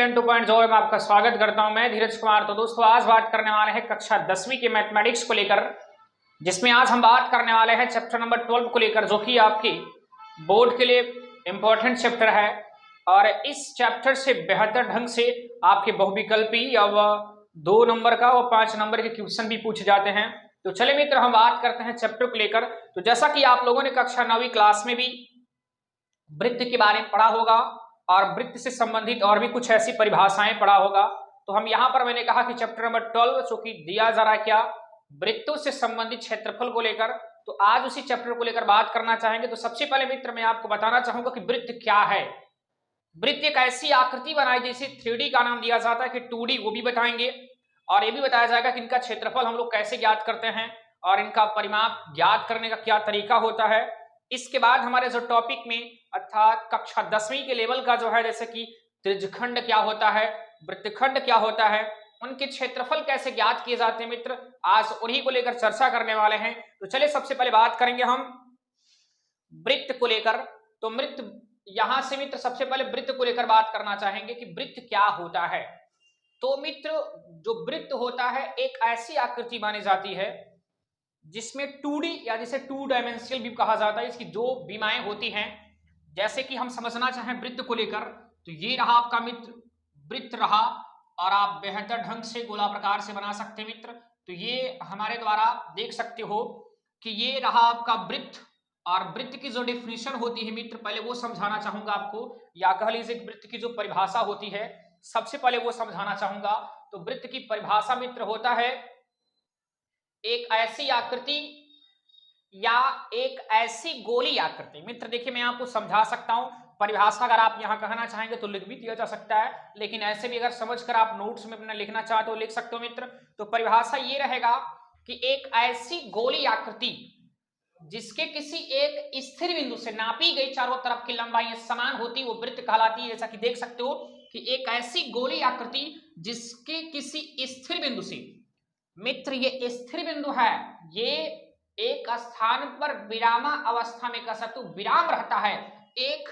Stand 2.0 में आपका स्वागत करता हूं मैं धीरज कुमार। तो दोस्तों आज बात करने वाले हैं कक्षा 10वीं के मैथमेटिक्स को लेकर, जिसमें आज हम बात करने वाले हैं चैप्टर नंबर 12 को लेकर, जो कि आपकी बोर्ड के लिए इंपॉर्टेंट चैप्टर है। और इस चैप्टर से बेहतर ढंग से आपके बहुविकल्पी या 2 नंबर का व 5 नंबर के क्वेश्चन भी पूछे जाते हैं। तो चले मित्र, हम बात करते हैं चैप्टर को लेकर। तो जैसा कि आप लोगों ने कक्षा 9वीं क्लास में भी वृत्त के बारे में पढ़ा होगा और वृत्त से संबंधित और भी कुछ ऐसी परिभाषाएं पढ़ा होगा, तो हम यहाँ पर मैंने कहा कि चैप्टर नंबर 12 जो कि दिया जा रहा है क्या, वृत्तों से संबंधित क्षेत्रफल को लेकर, तो आज उसी चैप्टर को लेकर बात करना चाहेंगे। तो सबसे पहले मित्र मैं आपको बताना चाहूंगा कि वृत्त क्या है। वृत्त एक ऐसी आकृति बनाई जिसे 3D का नाम दिया जाता है कि 2D, वो भी बताएंगे। और ये भी बताया जाएगा कि इनका क्षेत्रफल हम लोग कैसे ज्ञात करते हैं और इनका परिमाप ज्ञात करने का क्या तरीका होता है। इसके बाद हमारे जो टॉपिक में अर्थात कक्षा 10वीं के लेवल का जो है, जैसे कि त्रिज्यखंड क्या होता है, वृत्तखंड क्या होता है, उनके क्षेत्रफल कैसे ज्ञात किए जाते हैं मित्र, आज उन्हीं को लेकर चर्चा करने वाले हैं। तो चलिए सबसे पहले बात करेंगे हम वृत्त को लेकर। तो वृत्त, यहां से मित्र सबसे पहले वृत्त को लेकर बात करना चाहेंगे कि वृत्त क्या होता है। तो मित्र जो वृत्त होता है एक ऐसी आकृति मानी जाती है जिसमें 2D या जिसे 2 डायमेंशनल भी कहा जाता है, इसकी 2 विमाएं होती हैं। जैसे कि हम समझना चाहें वृत्त को लेकर, तो ये रहा आपका मित्र वृत्त रहा, और आप बेहतर ढंग से गोला प्रकार से बना सकते हैं मित्र। तो ये हमारे द्वारा देख सकते हो कि ये रहा आपका वृत्त। और वृत्त की जो डेफिनेशन होती है मित्र, पहले वो समझाना चाहूंगा आपको, या कह लीजिए वृत्त की जो परिभाषा होती है सबसे पहले वो समझाना चाहूंगा। तो वृत्त की परिभाषा मित्र होता है एक ऐसी आकृति या एक ऐसी गोली आकृति। मित्र देखिए मैं आपको समझा सकता हूं, परिभाषा अगर आप यहां कहना चाहेंगे तो लिख भी दिया जा सकता है, लेकिन ऐसे भी अगर समझकर आप नोट्स में अपना लिखना चाहते हो लिख सकते हो मित्र। तो परिभाषा ये रहेगा कि एक ऐसी गोली आकृति जिसके किसी एक स्थिर बिंदु से नापी गई चारों तरफ की लंबाई समान होती वो वृत्त कहलाती है। जैसा कि देख सकते हो कि एक ऐसी गोली आकृति जिसके किसी स्थिर बिंदु से, मित्र ये स्थिर बिंदु है, ये एक स्थान पर विरामा अवस्था में कह सकते हो विराम रहता है, एक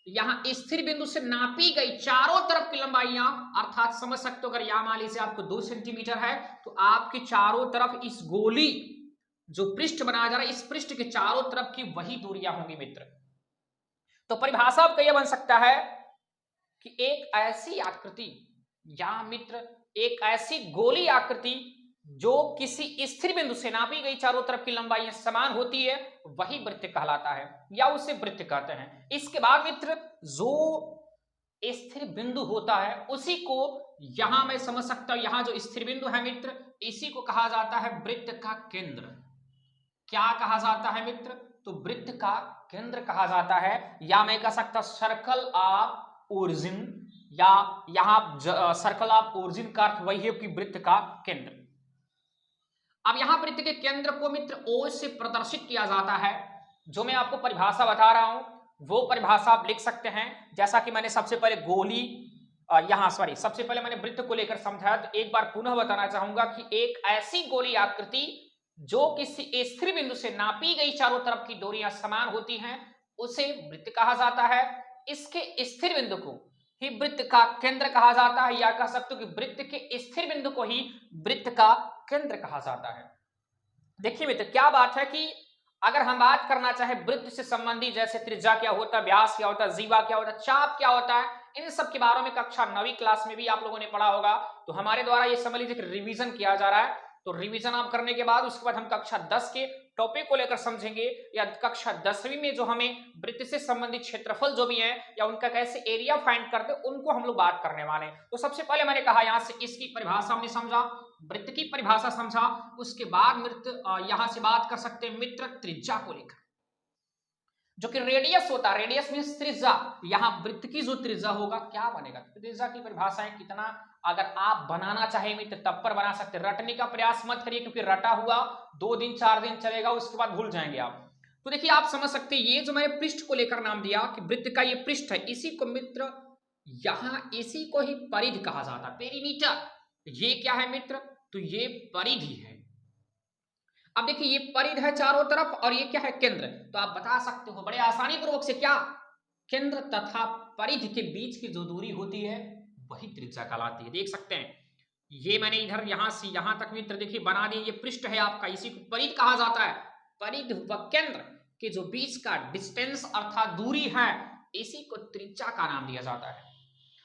यहां स्थिर बिंदु से नापी गई चारों तरफ की लंबाइयां, अर्थात समझ सकते हो अगर यहां मान लीजिए आपको 2 सेंटीमीटर है तो आपकी चारों तरफ इस गोली जो पृष्ठ बनाया जा रहा है इस पृष्ठ के चारों तरफ की वही दूरियां होंगी मित्र। तो परिभाषा आपका यह बन सकता है कि एक ऐसी आकृति या मित्र एक ऐसी गोली आकृति जो किसी स्थिर बिंदु से नापी गई चारों तरफ की लंबाई समान होती है वही वृत्त कहलाता है या उसे वृत्त कहते हैं। इसके बाद मित्र जो स्थिर बिंदु होता है उसी को यहां मैं समझ सकता हूं, यहां जो स्थिर बिंदु है मित्र इसी को कहा जाता है वृत्त का केंद्र। क्या कहा जाता है मित्र? तो वृत्त का केंद्र कहा जाता है, या मैं कह सकता सर्कल ऑफ ओरिजिन, या यहां सर्कल ऑफ ओरिजिन का अर्थ वही है कि वृत्त का केंद्र। अब यहां वृत्त के केंद्र को मित्र O से प्रदर्शित किया जाता है। जो मैं आपको परिभाषा बता रहा हूं वो परिभाषा आप लिख सकते हैं। जैसा कि मैंने सबसे पहले गोली सबसे पहले मैंने वृत्त को लेकर समझाया, तो एक बार पुनः बताना चाहूंगा कि एक ऐसी गोली आकृति जो किसी स्थिर बिंदु से नापी गई चारों तरफ की दूरियां समान होती हैं उसे वृत्त कहा जाता है। इसके स्थिर बिंदु को ही वृत्त का केंद्र कहा जाता है, या कह सकते हो कि वृत्त के स्थिर बिंदु को ही वृत्त का केंद्र कहा जाता है। देखिए मित्र क्या बात है कि अगर हम बात करना चाहे वृत्त से संबंधित, जैसे त्रिज्या क्या होता है, व्यास क्या होता है, जीवा क्या होता है, चाप क्या होता है, इन सब के बारे में कक्षा 9वीं क्लास में भी आप लोगों ने पढ़ा होगा। तो हमारे द्वारा ये समझ लीजिए रिवीजन किया जा रहा है। तो रिवीजन आप करने के बाद उसके बाद हम कक्षा 10 के टॉपिक को लेकर समझेंगे, या कक्षा 10वीं में जो हमें वृत्त से संबंधित क्षेत्रफल जो भी है या उनका कैसे एरिया फाइंड करते उनको हम लोग बात करने वाले हैं। तो सबसे पहले मैंने कहा यहां से इसकी परिभाषा हमने समझा, वृत्त की परिभाषा समझा, उसके बाद मित्र यहां से बात कर सकते हैं मित्र त्रिज्या को लेकर, जो कि रेडियस होता है। रेडियस मींस त्रिज्या, यहां वृत्त की जो त्रिज्या होगा क्या बनेगा, त्रिज्या की परिभाषा है कितना, अगर आप बनाना चाहे मित्र तब पर बना सकते, रटने का प्रयास मत करिए क्योंकि रटा हुआ 2 दिन 4 दिन चलेगा उसके बाद भूल जाएंगे आप। तो देखिए आप समझ सकते हैं ये जो मैंने पृष्ठ को लेकर नाम दिया कि वृत्त का ये पृष्ठ है, इसी को मित्र यहां इसी को ही परिधि कहा जाता है, पेरीमीटर। ये क्या है मित्र? तो ये परिधि है। अब देखिए ये परिधि है चारों तरफ और ये क्या है केंद्र। तो आप बता सकते हो बड़े आसानी पूर्वक से क्या, केंद्र तथा परिधि के बीच की जो दूरी होती है वही त्रिज्या कहलाती है। देख सकते हैं ये मैंने इधर यहां से यहां तक मित्र देखिए बना दिए, ये पृष्ठ है आपका, इसी को परिध कहा जाता है। परिध व केंद्र के जो बीच का डिस्टेंस अर्थात दूरी है, इसी को त्रिज्या का नाम दिया जाता है।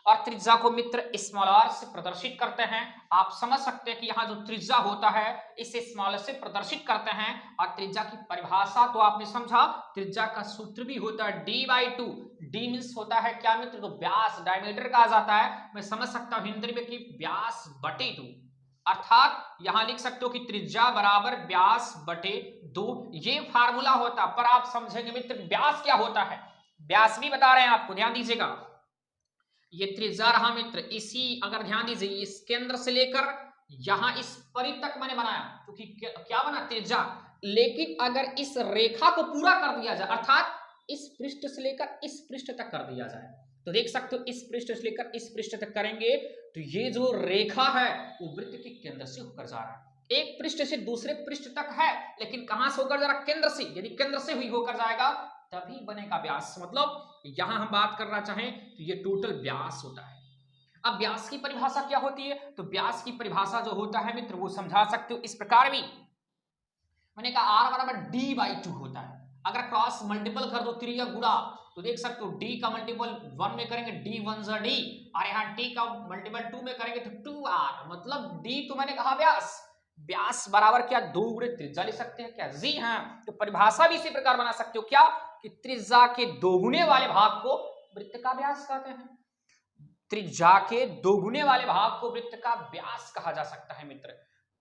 और त्रिज्या को मित्र स्मॉल आर से प्रदर्शित करते हैं। आप समझ सकते हैं कि यहाँ जो त्रिज्या होता है इसे स्मॉल से प्रदर्शित करते हैं। और त्रिज्या की परिभाषा तो आपने समझा, त्रिज्या का सूत्र भी होता है d/2। d मींस होता है क्या मित्र, तो व्यास, डायमीटर कहा जाता है। मैं समझ सकता हूं हिंदी में कि व्यास बटे 2, अर्थात यहां लिख सकते हो कि त्रिज्या बराबर व्यास बटे 2, ये फार्मूला होता। पर आप समझेंगे मित्र व्यास क्या होता है, व्यास भी बता रहे हैं आपको, ध्यान दीजिएगा। ये त्रिज्या रहा मित्र, इसी अगर ध्यान दीजिए इस केंद्र से लेकर यहां इस परिध तक मैंने बनाया, क्योंकि क्या बना त्रिज्या। लेकिन अगर इस रेखा को पूरा कर दिया जाए, अर्थात इस पृष्ठ से लेकर इस पृष्ठ तक कर दिया जाए, तो देख सकते हो इस पृष्ठ से लेकर इस पृष्ठ तक करेंगे तो ये जो रेखा है वो वृत्त के केंद्र से होकर जा रहा है। एक पृष्ठ से दूसरे पृष्ठ तक है, लेकिन कहां से होकर जा रहा, केंद्र से। यदि केंद्र से हुई होकर जाएगा तभी बनेगा व्यास। मतलब यहां हम बात करना चाहें तो ये टोटल व्यास होता है। अब व्यास की परिभाषा क्या होती है, तो व्यास की परिभाषा जो होता है मित्र वो समझा सकते हो इस प्रकार भी। मैंने कहा r बराबर d/2 होता है। अगर क्रॉस मल्टीपल कर दो, त्रिया गुणा, तो देख सकते हो d का मल्टीपल 1 में करेंगे d1 = d, और यहाँ t का मल्टीपल 2 में करेंगे तो 2r, मतलब d तो मैंने कहा व्यास। व्यास बराबर क्या, 2 गुणे त्रिज्या लिख सकते हैं क्या, जी हाँ। तो परिभाषा भी इसी प्रकार बना सकते हो क्या, कि त्रिज्या के दोगुने वाले भाग को वृत्त का व्यास कहते हैं। त्रिज्या के दोगुने वाले भाग को वृत्त का व्यास कहा जा सकता है मित्र।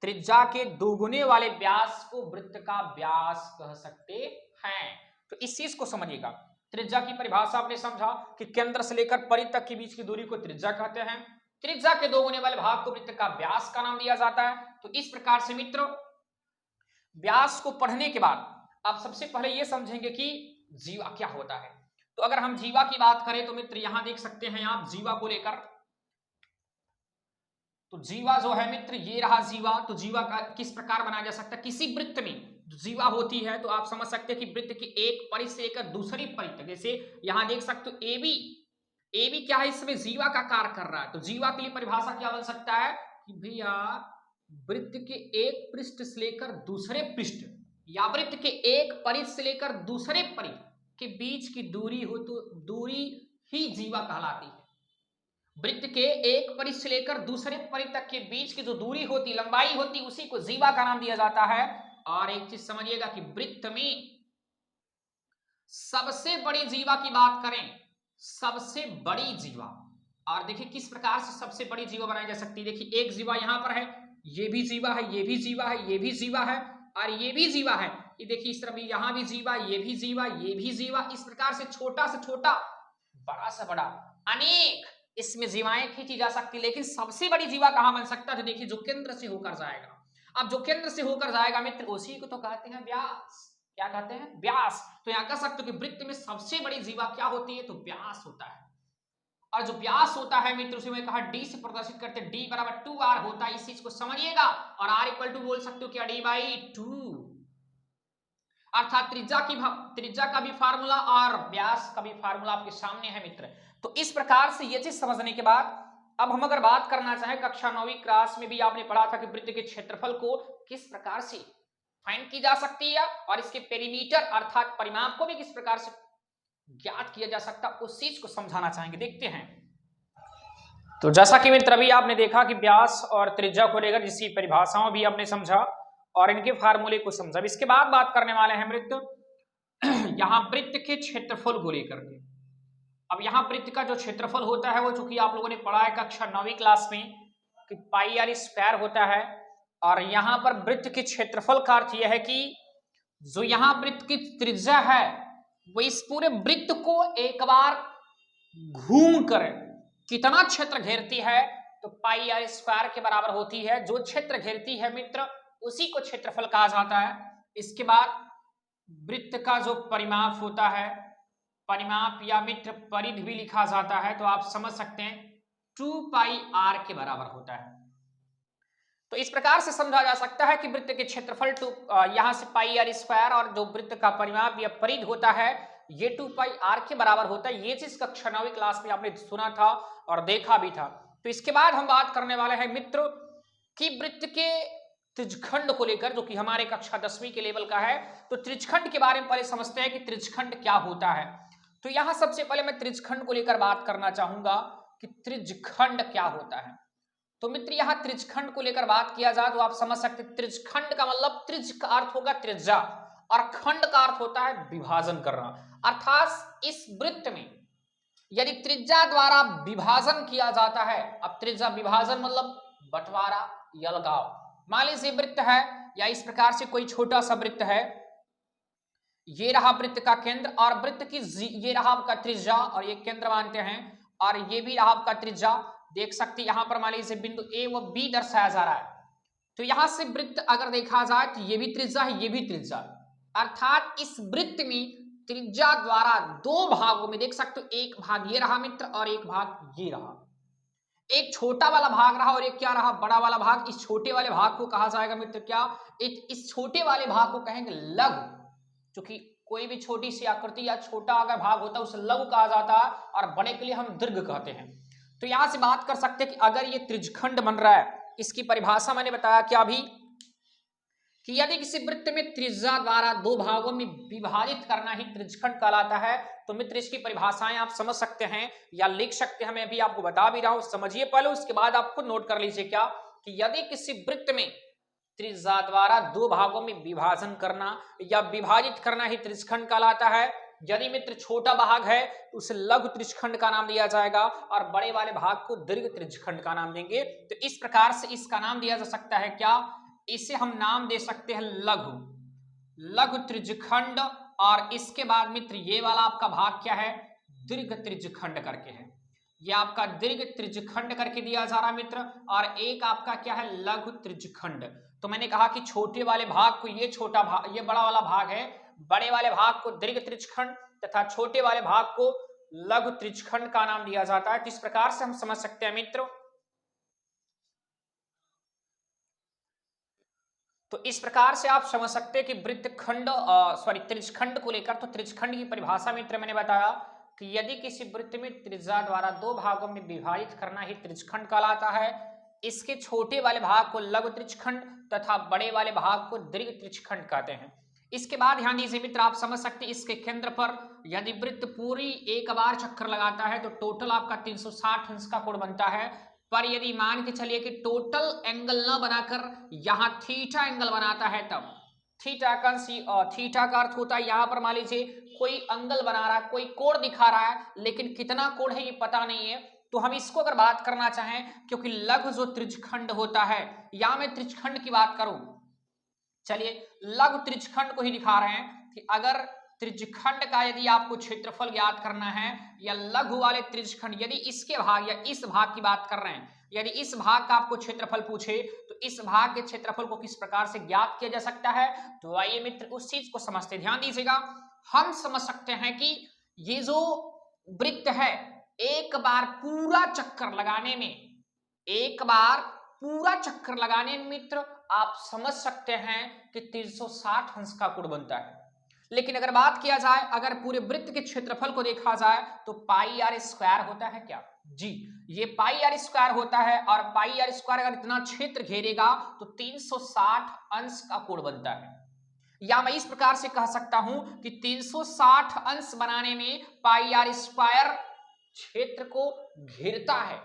त्रिज्या के दोगुने वाले व्यास को वृत्त का व्यास कह सकते हैं। तो इस चीज को समझिएगा। त्रिज्या की परिभाषा आपने समझा कि केंद्र से लेकर परिध तक के बीच की दूरी को त्रिज्या कहते हैं। त्रिज्या के दोगुने वाले भाग को वृत्त का व्यास का नाम दिया जाता है। तो इस प्रकार से मित्र व्यास को पढ़ने के बाद आप सबसे पहले यह समझेंगे कि जीवा क्या होता है। तो अगर हम जीवा की बात करें तो मित्र यहां देख सकते हैं आप जीवा को लेकर, तो जीवा जो है मित्र ये रहा जीवा। तो जीवा का किस प्रकार बनाया जा सकता है, किसी वृत्त में जीवा होती है तो आप समझ सकते हैं कि वृत्त की एक परिध से लेकर दूसरी परिध तक, जैसे यहां देख सकते हो AB क्या है, इसमें जीवा का कार्य कर रहा है। तो जीवा के लिए परिभाषा क्या बन सकता है कि भैया वृत्त के एक पृष्ठ से लेकर दूसरे पृष्ठ, या वृत्त के एक परिध से लेकर दूसरे परिध के बीच की दूरी हो तो दूरी ही जीवा कहलाती है। वृत्त के एक परिध से लेकर दूसरे परिध तक के बीच की जो दूरी होती, लंबाई होती, उसी को जीवा का नाम दिया जाता है। और एक चीज समझिएगा कि वृत्त में सबसे बड़ी जीवा की बात करें, सबसे बड़ी जीवा, और देखिए किस प्रकार से सबसे बड़ी जीवा बनाई जा सकती है। देखिए एक जीवा यहां पर है, ये भी जीवा है, ये भी जीवा है, ये भी जीवा है, और ये भी जीवा है। ये देखिए इस तरफ भी, यहां भी जीवा, ये भी जीवा, ये भी जीवा। इस प्रकार से छोटा से छोटा, बड़ा से बड़ा, अनेक इसमें जीवाएं खींची जा सकती। लेकिन सबसे बड़ी जीवा कहां बन सकता है, तो देखिए जो केंद्र से होकर जाएगा। अब जो केंद्र से होकर जाएगा मित्र उसी को तो कहते हैं व्यास। क्या कहते हैं, व्यास। तो यहां कह सकते हो कि वृत्त में सबसे बड़ी जीवा क्या होती है, तो व्यास होता है। और जो व्यास होता है मित्र उसे मैं कहा d से प्रदर्शित करते हैं, d बराबर 2r होता है। इस चीज को समझिएगा। और r इक्वल टू बोल सकते हो क्या, d/2, अर्थात त्रिज्या का भी फार्मूला और व्यास का भी फार्मूला आपके सामने है मित्र। तो इस प्रकार से ये चीज समझने के बाद अब हम अगर बात करना चाहें, कक्षा 9वीं क्लास में भी आपने पढ़ा था कि वृत्त के क्षेत्रफल को किस प्रकार से फाइंड की जा सकती है और इसके पेरीमीटर अर्थात परिमाप को भी किस प्रकार से ज्ञात किया जा सकता, उस चीज को समझाना चाहेंगे। देखते हैं। तो जैसा कि मित्र अभी आपने देखा कि व्यास और त्रिज्या को लेकर जिसकी परिभाषाओं भी आपने समझा और इनके फार्मूले को समझा। इसके बाद बात करने वाले हैं मित्र यहाँ वृत्त के क्षेत्रफल को लेकर के। अब यहाँ वृत्त का जो क्षेत्रफल होता है वो चूंकि आप लोगों ने पढ़ा है कक्षा 9वीं क्लास में कि πr² होता है। और यहाँ पर वृत्त के क्षेत्रफल का अर्थ यह है कि जो यहाँ वृत्त की त्रिज्या है वो इस पूरे वृत्त को एक बार घूम कर कितना क्षेत्र घेरती है, तो πr² के बराबर होती है। जो क्षेत्र घेरती है मित्र उसी को क्षेत्रफल कहा जाता है। इसके बाद वृत्त का जो परिमाप होता है, परिमाप या मित्र परिधि भी लिखा जाता है, तो आप समझ सकते हैं 2πr के बराबर होता है। तो इस प्रकार से समझा जा सकता है कि वृत्त के क्षेत्रफल यहां से πr² और जो वृत्त का परिमाप या परिधि होता है ये 2πr के बराबर होता है। ये चीज कक्षा 9वीं क्लास में आपने सुना था और देखा भी था। तो इसके बाद हम बात करने वाले हैं मित्र कि वृत्त के त्रिज्यखंड को लेकर, जो कि हमारे कक्षा 10वीं के लेवल का है। तो त्रिज्यखंड के बारे में पहले समझते हैं कि त्रिज्यखंड क्या होता है। तो यहां सबसे पहले मैं त्रिज्यखंड को लेकर बात करना चाहूंगा कि त्रिज्यखंड क्या होता है। तो मित्र यहां त्रिज्यखंड को लेकर बात किया जाए तो आप समझ सकते हैं त्रिज्यखंड का मतलब त्रिज्य का अर्थ होगा त्रिज्या और खंड का अर्थ होता है विभाजन करना। अर्थात इस वृत्त में यदि त्रिज्या द्वारा विभाजन किया जाता है, अब त्रिज्या विभाजन मतलब बंटवारा या अलगाव। मान लीजिए वृत्त है या इस प्रकार से कोई छोटा सा वृत्त है, ये रहा वृत्त का केंद्र और वृत्त की ये रहा आपका त्रिज्या और ये केंद्र मानते हैं और ये भी रहा आपका त्रिज्या। देख सकते यहां पर मान लीजिए बिंदु ए व बी दर्शाया जा रहा है। तो यहां से वृत्त अगर देखा जाए तो ये भी त्रिज्या है, ये भी त्रिज्या, अर्थात इस वृत्त में त्रिज्या द्वारा दो भागों में देख सकते हो, एक भाग ये रहा मित्र और एक भाग ये रहा। एक छोटा वाला भाग रहा और एक क्या रहा, बड़ा वाला भाग। इस छोटे वाले भाग को कहा जाएगा मित्र क्या, इस छोटे वाले भाग को कहेंगे लघु, क्योंकि कोई भी छोटी सी आकृति या छोटा अगर भाग होता है उसे लघु कहा जाता है और बड़े के लिए हम दीर्घ कहते हैं। तो यहां से बात कर सकते हैं कि अगर ये त्रिज्यखंड बन रहा है, इसकी परिभाषा मैंने बताया क्या अभी कि यदि किसी वृत्त में त्रिज्या द्वारा दो भागों में विभाजित करना ही त्रिज्यखंड कहलाता है। तो मित्र इसकी परिभाषाएं आप समझ सकते हैं या लिख सकते हैं, मैं अभी आपको बता भी रहा हूं, समझिए पहले, उसके बाद आप खुद नोट कर लीजिए क्या कि यदि किसी वृत्त में त्रिज्या द्वारा दो भागों में विभाजन करना या विभाजित करना ही त्रिज्यखंड कहलाता है। यदि मित्र छोटा भाग है तो उसे लघु त्रिज्यखंड का नाम दिया जाएगा और बड़े वाले भाग को दीर्घ त्रिज्यखंड का नाम देंगे। तो इस प्रकार से इसका नाम दिया जा सकता है क्या, इसे हम नाम दे सकते हैं लघु त्रिज्यखंड। और इसके बाद मित्र ये वाला आपका भाग क्या है, दीर्घ त्रिज्यखंड करके है, ये आपका दीर्घ त्रिज्यखंड करके दिया जा रहा मित्र। और एक आपका क्या है, लघु त्रिज्यखंड। तो मैंने कहा कि छोटे वाले भाग को ये छोटा भाग, ये बड़ा वाला भाग है, बड़े वाले भाग को दीर्घ त्रिज्यखंड तथा छोटे वाले भाग को लघु त्रिज्यखंड का नाम दिया जाता है। तो इस प्रकार से हम समझ सकते हैं मित्र। तो इस प्रकार से आप समझ सकते हैं कि वृत्तखंड त्रिज्यखंड को लेकर, तो त्रिज्यखंड की परिभाषा मित्र मैंने बताया कि यदि किसी वृत्त में त्रिज्या द्वारा दो भागों में विभाजित करना ही त्रिज्यखंड कहलाता है। इसके छोटे वाले भाग को लघु त्रिज्यखंड तथा बड़े वाले भाग को दीर्घ त्रिज्यखंड कहते हैं। इसके बाद ध्यान दीजिए मित्र, आप समझ सकते हैं इसके केंद्र पर यदि वृत्त पूरी एक बार चक्कर लगाता है तो टोटल आपका 360 अंश का कोण बनता है। पर यदि मान के चलिए कि टोटल एंगल न बनाकर यहां थीटा एंगल बनाता है, तब थीटा का अर्थ होता है यहां पर मान लीजिए कोई एंगल बना रहा है, कोई कोण दिखा रहा है, लेकिन कितना कोण है ये पता नहीं है। तो हम इसको अगर बात करना चाहें, क्योंकि लघु जो त्रिज्यखंड होता है, या मैं त्रिज्यखंड की बात करूं, चलिए लघु त्रिज्यखंड को ही दिखा रहे हैं कि अगर त्रिज्यखंड का यदि आपको क्षेत्रफल ज्ञात करना है या लघु वाले त्रिज्यखंड, यदि इसके भाग या इस भाग की बात कर रहे हैं, यदि इस भाग का आपको क्षेत्रफल पूछे तो इस भाग के क्षेत्रफल को किस प्रकार से ज्ञात किया जा सकता है। तो आइए मित्र उस चीज को समझते, ध्यान दीजिएगा। हम समझ सकते हैं कि ये जो वृत्त है, एक बार पूरा चक्कर लगाने में, एक बार पूरा चक्कर लगाने में मित्र आप समझ सकते हैं कि 360 अंश का कोण बनता है। लेकिन अगर बात किया जाए, अगर पूरे वृत्त के क्षेत्रफल को देखा जाए तो पाई आर स्क्वायर होता है क्या, जी ये पाई आर स्क्वायर होता है। और पाई आर स्क्वायर अगर इतना क्षेत्र घेरेगा तो 360 अंश का कोण बनता है। या मैं इस प्रकार से कह सकता हूं कि 360 अंश बनाने में पाई आर स्क्वायर क्षेत्र को घेरता है।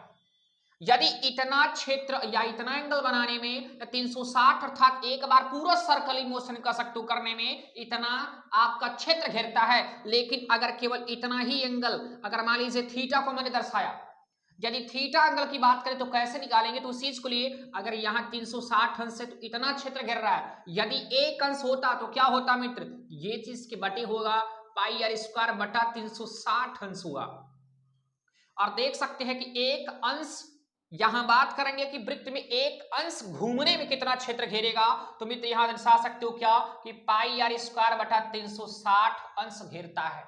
यदि इतना क्षेत्र या इतना एंगल बनाने में 360 अर्थात एक बार पूरा सर्कलिंग मोशन का सकते करने में इतना आपका क्षेत्र घेरता है, लेकिन अगर केवल इतना ही एंगल, अगर मान लीजिए थीटा को मैंने दर्शाया, यदि थीटा एंगल की बात करें तो कैसे निकालेंगे, तो उस चीज को लिए अगर यहाँ 360 अंश है तो इतना क्षेत्र घेर रहा है, यदि एक अंश होता तो क्या होता मित्र, ये चीज के बटे होगा पाई आर स्क्वायर बटा 360 अंश हुआ। और देख सकते हैं कि एक अंश, यहां बात करेंगे कि वृत्त में एक अंश घूमने में कितना क्षेत्र घेरेगा, तो मित्र यहां दर्शा सकते हो क्या कि पाई आर स्क्वायर बटा 360 अंश घेरता है।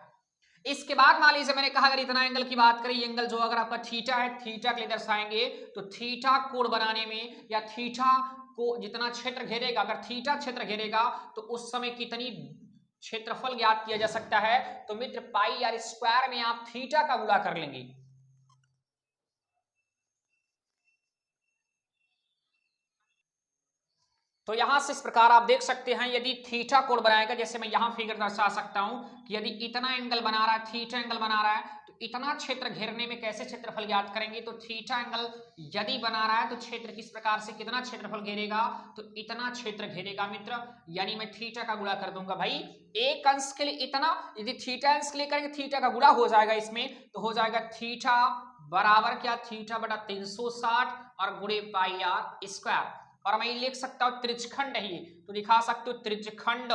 इसके बाद मान लीजिए मैंने कहा अगर इतना एंगल की बात करें, एंगल जो अगर आपका थीटा है, थीटा के लिए दर्शाएंगे तो थीटा कोण बनाने में या थीटा को जितना क्षेत्र घेरेगा, अगर थीटा क्षेत्र घेरेगा तो उस समय कितनी क्षेत्रफल ज्ञात किया जा सकता है। तो मित्र पाई आर स्क्वायर में आप थीटा का गुणा कर लेंगे, तो यहां से इस प्रकार आप देख सकते हैं, यदि थीटा कोण बनाएगा, जैसे मैं यहां फिगर दर्शा सकता हूं कि यदि इतना एंगल बना रहा है, थीटा एंगल बना रहा है, तो इतना क्षेत्र घेरने में कैसे क्षेत्रफल ज्ञात करेंगे। तो थीटा एंगल यदि बना रहा है तो क्षेत्र किस प्रकार से, कितना क्षेत्रफल घेरेगा, तो इतना क्षेत्र घेरेगा मित्र। यानी मैं थीटा का गुणा कर दूंगा भाई, एक अंश के लिए इतना, यदि थीटा अंश के लिए करेंगे थीटा का गुणा हो जाएगा इसमें, तो हो जाएगा थीटा बराबर क्या, थीटा बटा 360 और गुणे पाई आर स्क्वायर। और मैं लिख सकता हूं त्रिज्यखंड है ये, तो दिखा सकते हो त्रिज्यखंड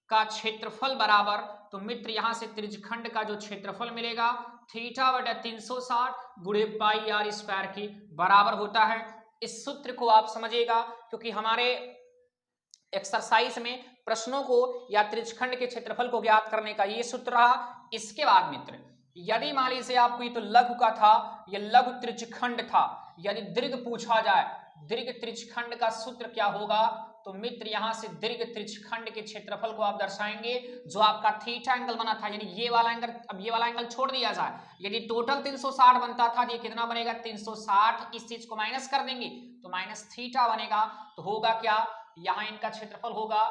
का क्षेत्रफल बराबर, तो मित्र यहां से त्रिज्यखंड का जो क्षेत्रफल मिलेगा थीटा बटा 360 गुणे पाई आर स्क्वायर के बराबर होता है। इस सूत्र को आप समझिएगा, क्योंकि हमारे एक्सरसाइज में प्रश्नों को या त्रिज्यखंड के क्षेत्रफल को ज्ञात करने का ये सूत्र रहा। इसके बाद मित्र यदि मान लीजिए आपको ये तो लघु का था, ये लघु त्रिज्यखंड था, यदि दीर्घ पूछा जाए, दीर्घ त्रिज्यखंड का सूत्र क्या होगा, तो मित्र यहां से दीर्घ त्रिज्यखंड के क्षेत्रफल को आप दर्शाएंगे, जो आपका थीटा एंगल बना था, यानी ये वाला एंगल, अब ये वाला एंगल छोड़ दिया जाए, यदि टोटल 360 बनता था, ये कितना बनेगा 360, इस चीज को माइनस कर देंगे तो माइनस थीटा बनेगा। तो होगा क्या, यहां इनका क्षेत्रफल होगा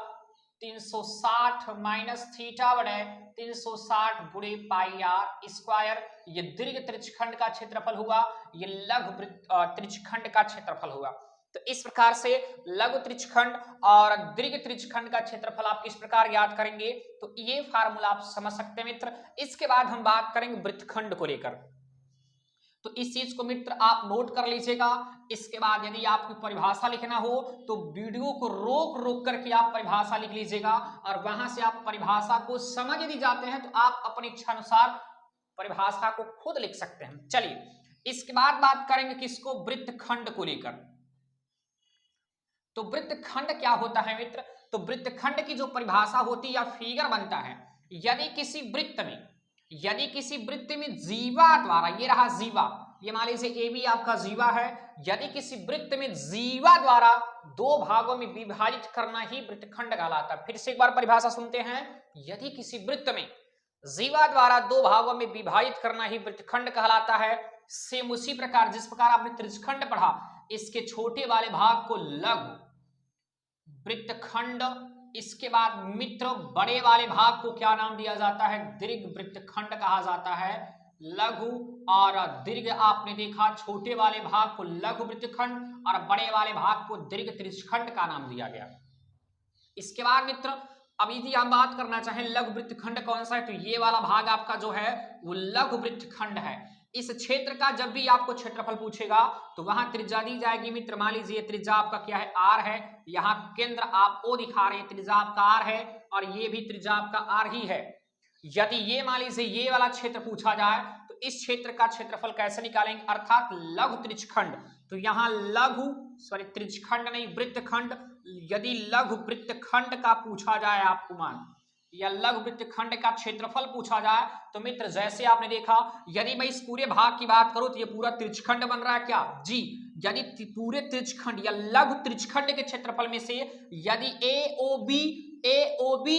360 माइनस थीटा बटे 360 गुणे पाई आर स्क्वायर। ये दीर्घ त्रिज्यखंड का क्षेत्रफल हुआ, ये लघु त्रिज्यखंड का क्षेत्रफल हुआ। तो इस प्रकार से लघु त्रिज्यखंड और दीर्घ त्रिज्यखंड का क्षेत्रफल आप किस प्रकार याद करेंगे, तो ये फार्मूला आप समझ सकते हैं मित्र। इसके बाद हम बात करेंगे वृत्तखंड को लेकर, तो इस चीज को मित्र आप नोट कर लीजिएगा। इसके बाद यदि आपकी परिभाषा लिखना हो तो वीडियो को रोक रोक करके आप परिभाषा लिख लीजिएगा, और वहां से आप परिभाषा को समझ यदि जाते हैं तो आप अपनी इच्छा अनुसार परिभाषा को खुद लिख सकते हैं। चलिए इसके बाद बात करेंगे किसको, वृत्तखंड को लेकर। तो वृत्तखंड क्या होता है मित्र, तो वृत्तखंड की जो परिभाषा होती है या फिगर बनता है, यदि किसी वृत्त में, यदि किसी वृत्त में जीवा द्वारा, ये रहा जीवा, ये मान लीजिए ए बी आपका जीवा है, यदि किसी वृत्त में जीवा द्वारा दो भागों में विभाजित करना ही वृत्तखंड कहलाता है। फिर से एक बार परिभाषा सुनते हैं, यदि किसी वृत्त में जीवा द्वारा दो भागों में विभाजित करना ही वृत्तखंड कहलाता है। सेम उसी प्रकार जिस प्रकार आपने त्रिज्यखंड पढ़ा, इसके छोटे वाले भाग को लघु वृत्तखंड, इसके बाद मित्र बड़े वाले भाग को क्या नाम दिया जाता है, दीर्घ वृत्तखंड कहा जाता है। लघु और दीर्घ आपने देखा, छोटे वाले भाग को लघु वृत्तखंड और बड़े वाले भाग को दीर्घ त्रिज्यखंड का नाम दिया गया। इसके बाद मित्र अब यदि हम बात करना चाहें लघु वृत्तखंड कौन सा है, तो ये वाला भाग आपका जो है वो लघु वृत्तखंड है। इस क्षेत्र का जब भी आपको क्षेत्रफल पूछेगा तो वहां त्रिज्या दी जाएगी मित्र। मान लीजिए त्रिज्या आपका क्या है, आर है, यहाँ केंद्र आप ओ दिखा रहे हैं, त्रिज्या आपका आर है और ये भी त्रिज्या आपका आर ही है। यदि ये मान लीजिए ये वाला क्षेत्र पूछा जाए तो इस क्षेत्र का क्षेत्रफल कैसे निकालेंगे, अर्थात लघु त्रिज्यखंड। तो यहाँ लघु त्रिज्यखंड नहीं वृत्तखंड, यदि लघु वृत्तखंड का पूछा जाए आपको मान, या लघु वृत्तखंड का क्षेत्रफल पूछा जाए तो मित्र जैसे आपने देखा, यदि मैं इस पूरे भाग की बात करूं तो ये पूरा त्रिज्यखंड बन रहा है क्या जी। यदि पूरे त्रिज्यखंड या लघु त्रिज्यखंड के क्षेत्रफल में से यदि ए ओ बी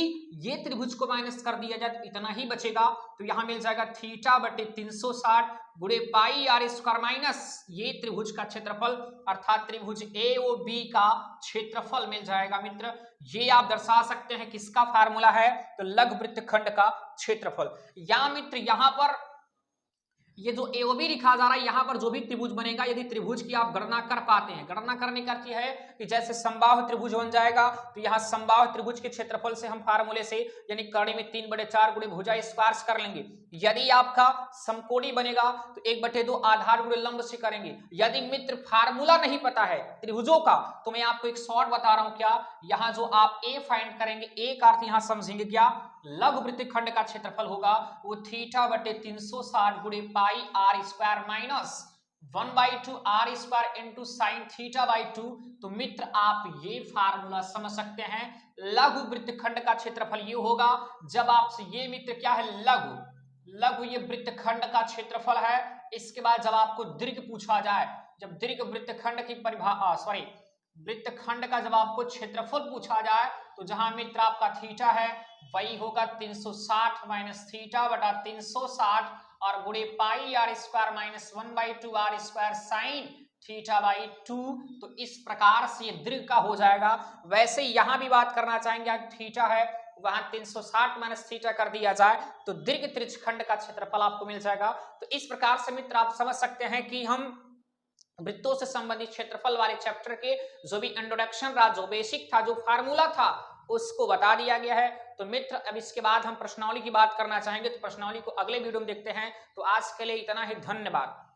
ये त्रिभुज को माइनस कर दिया जाए तो इतना ही बचेगा। तो यहां मिल जाएगा थीटा बटे 360 गुणे पाई आर स्क्वायर माइनस ये त्रिभुज का क्षेत्रफल, अर्थात त्रिभुज ए ओ बी का क्षेत्रफल मिल जाएगा मित्र। ये आप दर्शा सकते हैं किसका फार्मूला है, तो लघु वृत्तखंड का क्षेत्रफल। या मित्र यहां पर ये जो एओबी लिखा जा रहा है, यहां पर जो भी त्रिभुज बनेगा, यदि त्रिभुज की आप गणना कर पाते हैं, गणना करने का अर्थ है कि जैसे समबाहु त्रिभुज बन जाएगा तो यहाँ समबाहु त्रिभुज के क्षेत्रफल से हम फार्मूले से यानी कड़ी में 3/4 गुणे भुजा स्पर्श कर लेंगे। यदि आपका समकोणी बनेगा तो 1/2 आधार गुणे लंब से करेंगे। यदि मित्र फार्मूला नहीं पता है त्रिभुजों का तो मैं आपको एक शॉर्ट बता रहा हूं, क्या यहाँ जो आप ए फाइंड करेंगे, ए का अर्थ यहाँ समझेंगे क्या, लघु वृत्तखंड का क्षेत्रफल होगा वो थीटा बटे 360 गुणे pi r square minus 1/2 r square into sine theta by 2। तो मित्र आप ये फार्मूला समझ सकते हैं, लघु वृत्तखंड का क्षेत्रफल ये होगा जब आपसे ये मित्र क्या है लघु ये वृत्तखंड का क्षेत्रफल है। इसके बाद जब आपको दीर्घ पूछा जाए, जब दीर्घ वृत्तखंड की वृत्तखंड का जब आपको क्षेत्रफल पूछा जाए तो जहां मित्र आपका थीटा है वही होगा 360 माइनस थीटा बटा 360 और गुणे pi r square minus 1/2 r square sine theta by 2। तो इस प्रकार से ये दीर्घ का हो जाएगा। वैसे यहां भी बात करना चाहेंगे, थीटा है वहां 360 माइनस थीटा कर दिया जाए तो दीर्घ त्रिज्यखंड का क्षेत्रफल आपको मिल जाएगा। तो इस प्रकार से मित्र आप समझ सकते हैं कि हम वृत्तों से संबंधित क्षेत्रफल वाले चैप्टर के जो भी इंट्रोडक्शन रहा, जो बेसिक था, जो फार्मूला था, उसको बता दिया गया है। तो मित्र अब इसके बाद हम प्रश्नावली की बात करना चाहेंगे, तो प्रश्नावली को अगले वीडियो में देखते हैं। तो आज के लिए इतना ही, धन्यवाद।